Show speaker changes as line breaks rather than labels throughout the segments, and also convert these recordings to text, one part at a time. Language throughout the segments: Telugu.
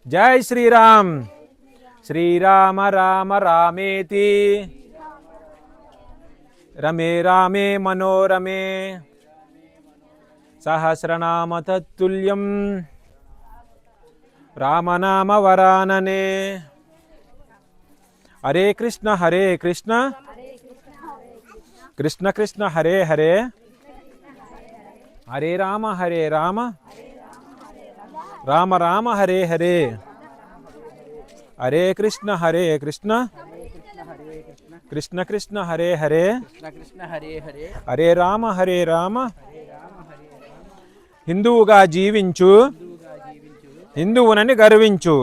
जय श्री राम। श्रीराम राम रामेति रमे रामे मनोरमे सहस्रनाम तत्तुल्यं रामनाम वरानने। हरे कृष्ण कृष्ण कृष्ण हरे हरे, हरे राम राम राम हरे हरे, हरे कृष्ण कृष्ण कृष्ण हरे हरे, हरे राम హిందువుగా జీవించు, హిందువునని గర్వించు.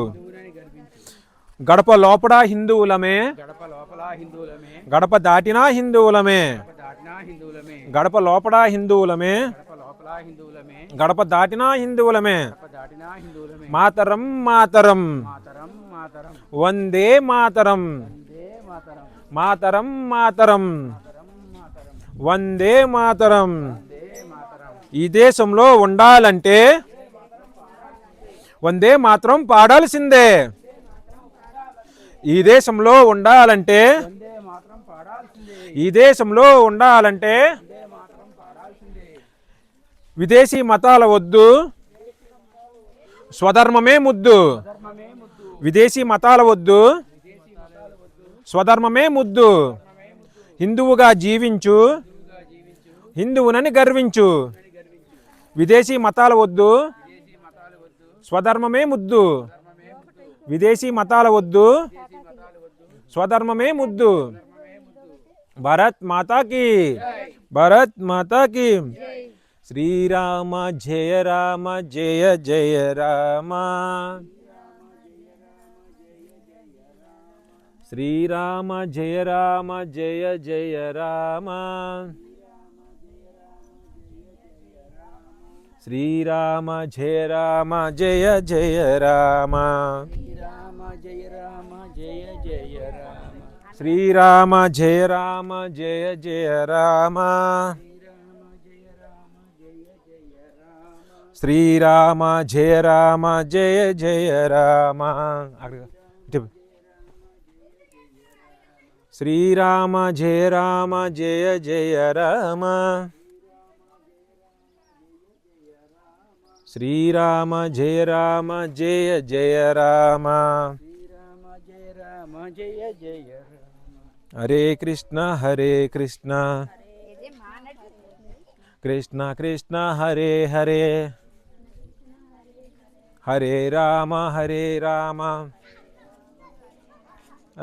గడప లోపల హిందువులమే, గడప దాటినా హిందువులమే. గడప లోపల హిందువులమే, గడప దాటినా హిందువులమే. మాతరం మాతరం వందే మాతరం, మాతరం మాతరం వందే మాతరం. ఈ దేశంలో ఉండాలంటే వందే మాత్రం పాడాల్సిందే. ఈ దేశంలో ఉండాలంటే, ఈ దేశంలో ఉండాలంటే విదేశీ మతాల వద్దు, స్వధర్మమే ముద్దు. విదేశీ మతాల వద్దు, స్వధర్మమే ముద్దు. హిందువుగా జీవించు, హిందువునని గర్వించు. విదేశీ మతాల వద్దు, స్వధర్మమే ముద్దు. విదేశీ మతాల వద్దు, స్వధర్మమే ముద్దు. భారత్ మాతా కీ, భారత్ మాతా కీ. శ్రీరామ జయ రామ జయ జయ రామ, శ్రీరామ జయ రామ జయ జయ రామ, శ్రీరామ జయ రామ జయ జయ రామ, శ్రీరామ జయ రామ జయ జయ రామ, శ్రీరామ జయ రామ జయ జయ రామ. శ్రీరామ జయ రామ జయ జయ రామ, శ్రీరామ జయ రామ జయ జయ రామ, హరే కృష్ణ కృష్ణ కృష్ణ హరే హరే, హరే రామ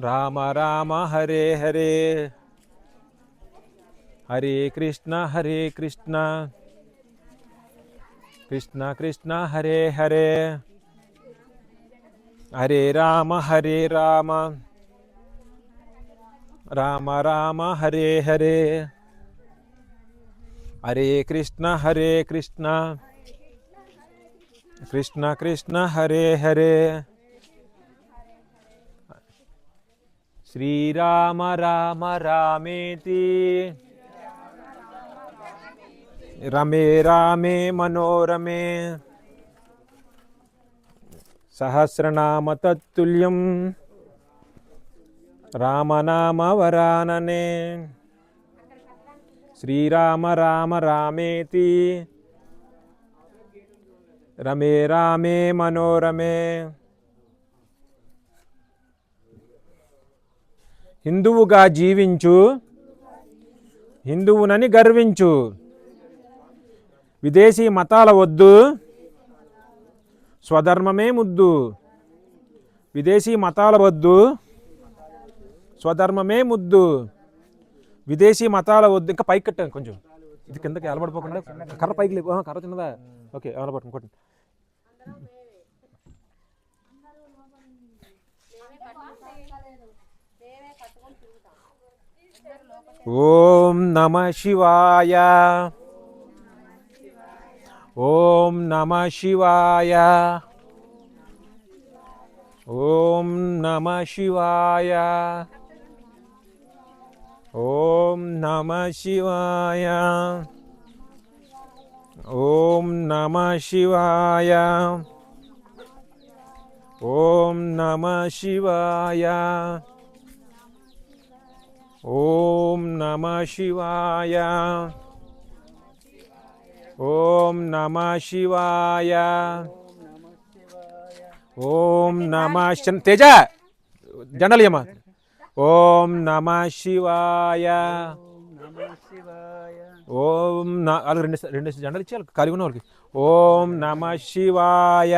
రామ రామ హరే హరే, హరే కృష్ణ కృష్ణ కృష్ణ హరే హరే, హరే రామ రామ రామ హరే హరే, హరే కృష్ణ కృష్ణ కృష్ణ హరే హరే. శ్రీరామ రామ రామేతి రమే రామే మనోరమే సహస్రనామ తత్తుల్యం రామనామ వరాననే. శ్రీరామ రామ రామేతి రమే రామే మనోరమే. హిందువుగా జీవించు, హిందువునని గర్వించు. విదేశీ మతాల వద్దు, స్వధర్మమే ముద్దు. విదేశీ మతాల వద్దు, స్వధర్మమే ముద్దు. విదేశీ మతాల వద్దు. ఇంకా పైకి కట్టాను కొంచెం, ఇది కిందకి అలబడిపోకుండా. కర్ర పైకి లేవు, కర్ర చిన్నదా. ఓకే, అలబడుతుంది కొట్టండి. ఓం నమ శివాయ, ఓం నమ శివాయ, ఓం నమ శివాయ, ఓం నమ శివాయ, ఓం నమ శివాయ, ఓం నమః శివాయ. ఓం నమః శివాయ. ఓం నమః శివాయ. ఓం నమః తేజ జండలియమ్మ. ఓం నమః శివాయ. ఓం వాళ్ళకి రెండు జెండలు ఇచ్చి వాళ్ళకి కలిగి ఉన్న వాళ్ళకి. ఓం నమః శివాయ.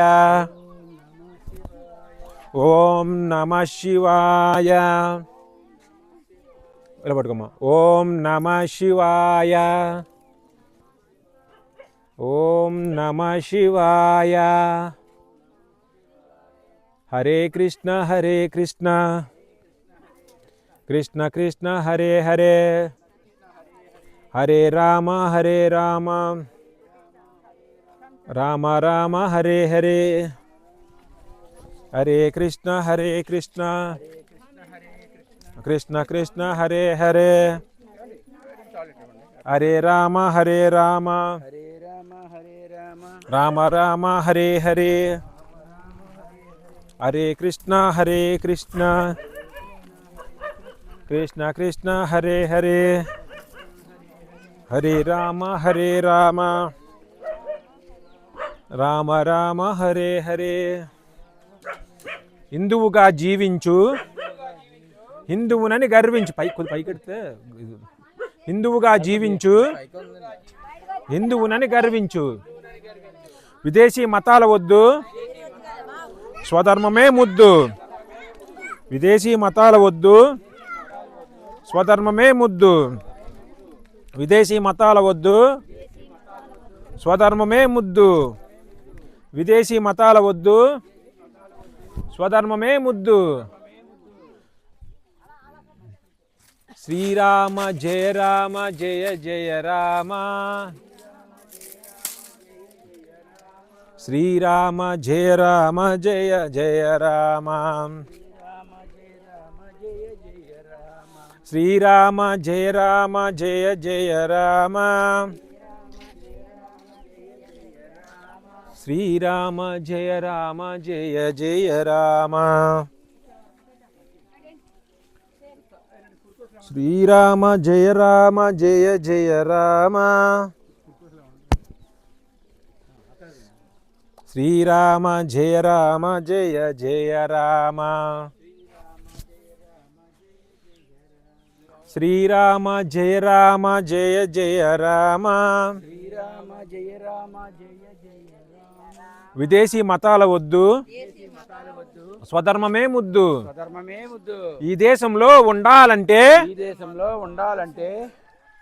ఓం నమః శివాయ. ఇలా పట్టుకోమ్మా. ఓం నమః శివాయ. ఓం నమః శివాయ. హరే కృష్ణ హరే కృష్ణ కృష్ణ కృష్ణ హరే హరే హరే రామ రామ రామ హరే హరే హరే కృష్ణ కృష్ణ కృష్ణ హరే హరే హరే రామ రామ రామ హరే హరే హరే కృష్ణ కృష్ణ కృష్ణ హరే హరే హరే రామ రామ రామ హరే హరే. హిందువుగా జీవించు, హిందువునని గర్వించు. పైకెడితే హిందువుగా జీవించు, హిందువునని గర్వించు. విదేశీ మతాల వద్దు, స్వధర్మమే ముద్దు. విదేశీ మతాల వద్దు, స్వధర్మమే ముద్దు. విదేశీ మతాల వద్దు, స్వధర్మమే ముద్దు. విదేశీ మతాల వద్దు, స్వధర్మమే ముద్దు. శ్రీరామ జయ రామ జయ జయ రామ. శ్రీరామ జయ రామ జయ జయ రామ. శ్రీరామ జయ రామ జయ జయ రామ. శ్రీరామ జయ రామ జయ జయ రామ. శ్రీరామ జయ రామ జయ జయ రామ. శ్రీరామ జయ రామ జయ జయ రామ. శ్రీరామ జయ రామ జయ జయ రామ. విదేశీ మతాల వద్దు, స్వధర్మమే ముద్దు. ఈ దేశంలో ఉండాలంటే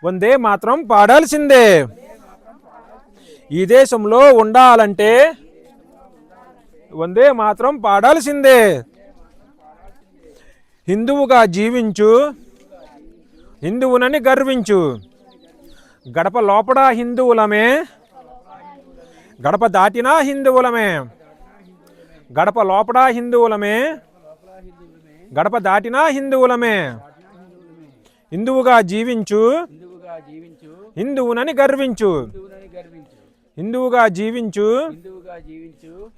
వందే మాత్రం పాడాల్సిందే. ఈ దేశంలో ఉండాలంటే వందే మాత్రం పాడాల్సిందే. హిందువుగా జీవించు, హిందువునని గర్వించు. గడప లోపల హిందువులమే, గడప దాటినా హిందువులమే. గడప లోపల హిందువులమే, గడప దాటినా హిందువులమే. హిందువుగా జీవించు, హిందువునని గర్వించు. హిందువుగా జీవించు,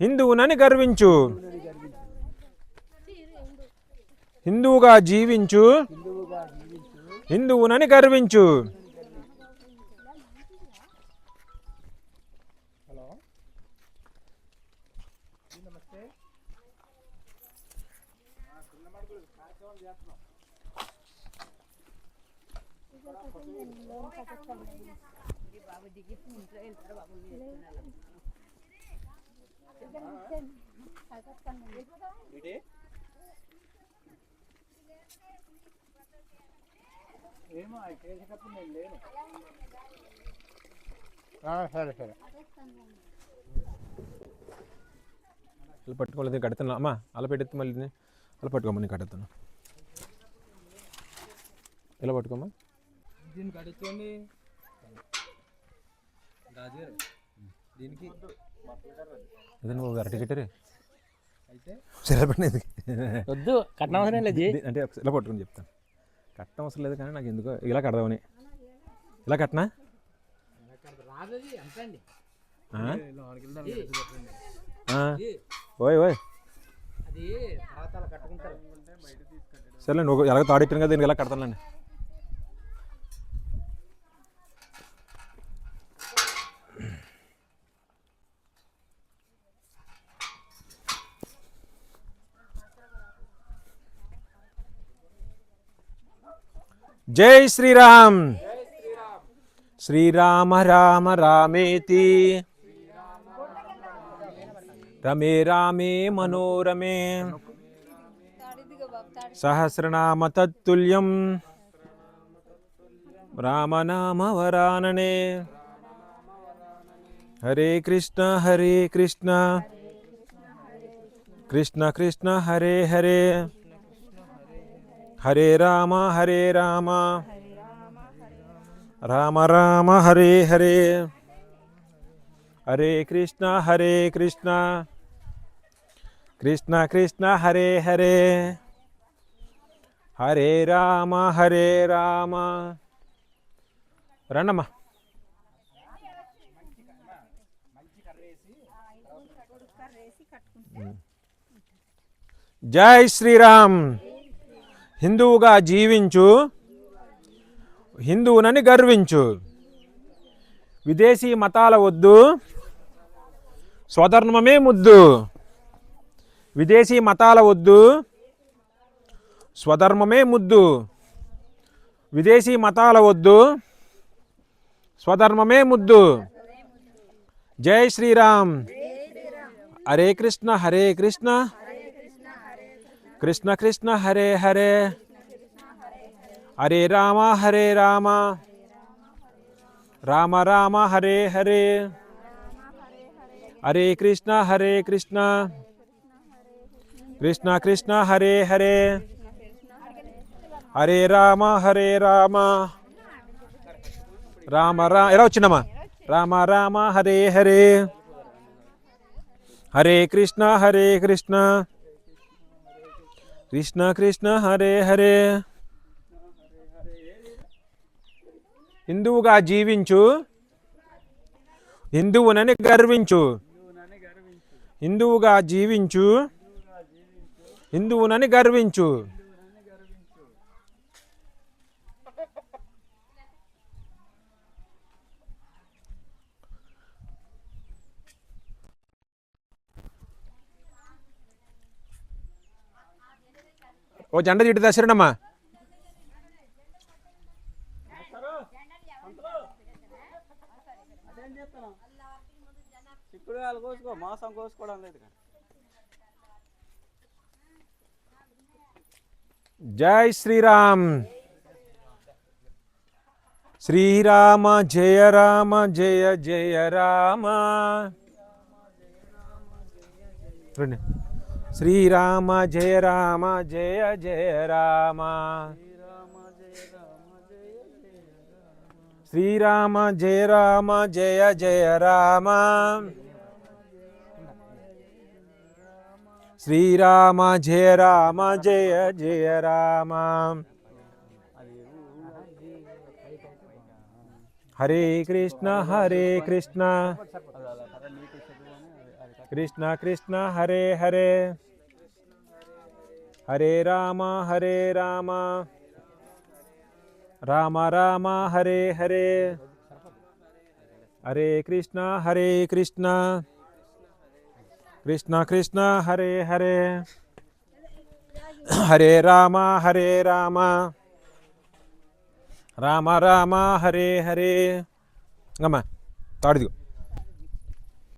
హిందువునని గర్వించు. హిందువుగా జీవించు, హిందువునని గర్వించు.
సరే సరే
పట్టుకోలేదు కడుతున్నా అమ్మా. అలా పెట్టెత్తి మళ్ళీ అలా పట్టుకోమ్మా. నేను కడుతున్నా. ఇలా పట్టుకోమ్మా.
దీన్ని కడుక్కోండి. దీనికి
నువ్వు అరటి కట్టరే
అయితే
సరిపడినది
వద్దు. కట్నం అవసరం లేదు
అంటే ఇలా పట్టుకుని చెప్తాను. కట్టడం అవసరం లేదు కానీ నాకు ఎందుకో ఇలా కడదామని. ఇలా కట్టనా
అండి.
ఓయ్ ఓయ్
అది తర్వాత అలా కట్టుకుంటారు.
సరేలేండి, ఎలాగో తాడెట్టాను కదా, దీనికి ఎలా కడతానులేండి. జై శ్రీరామ్. శ్రీరామ రామ రామేతి రమే రామే మనోరమే సహస్రనామ తత్తుల్యం రామనామ వరాననే. హరే కృష్ణ కృష్ణ కృష్ణ హరే హరే, హరే రామ రామ రామ హరే హరే, హరే కృష్ణ కృష్ణ కృష్ణ హరే హరే, హరే రామ రండమ్మా. జై శ్రీరామ్. హిందువుగా జీవించు, హిందువునని గర్వించు. విదేశీ మతాల వద్దు, స్వధర్మమే ముద్దు. విదేశీ మతాల వద్దు, స్వధర్మమే ముద్దు. విదేశీ మతాల వద్దు, స్వధర్మమే ముద్దు. జై శ్రీరామ్. హరే కృష్ణ కృష్ణ కృష్ణ హరే హరే, హరే రామ రామ రామ హరే హరే, హరే కృష్ణ కృష్ణ కృష్ణ హరే హరే, హరే రామ రామ రామ. ఎలా వచ్చిందమ్మా? రామ రామ హరే హరే, హరే కృష్ణ కృష్ణ కృష్ణ హరే హరే. హిందువుగా జీవించు, హిందువునని గర్వించు. హిందువుగా జీవించు, హిందువునని గర్వించు. ఓ జెండా చిట్టి దసరేనమ్మా.
మాసం కోసుకోవడం లేదు.
జై శ్రీరామ్. శ్రీరామ జయ రామ జయ జయ రామ. రండి. శ్రీరామ జయ రామ జయ జయ రామ. శ్రీరామ జయ రామ జయ జయ రామ. శ్రీరామ జయ రామ జయ జయ రామ. హరే కృష్ణ కృష్ణ కృష్ణ హరే హరే, హరే రామ రామ రామ హరే హరే, హరే కృష్ణ కృష్ణ కృష్ణ హరే హరే, హరే రామ రామ రామ హరే హరే. అమ్మా తాడిదిగో.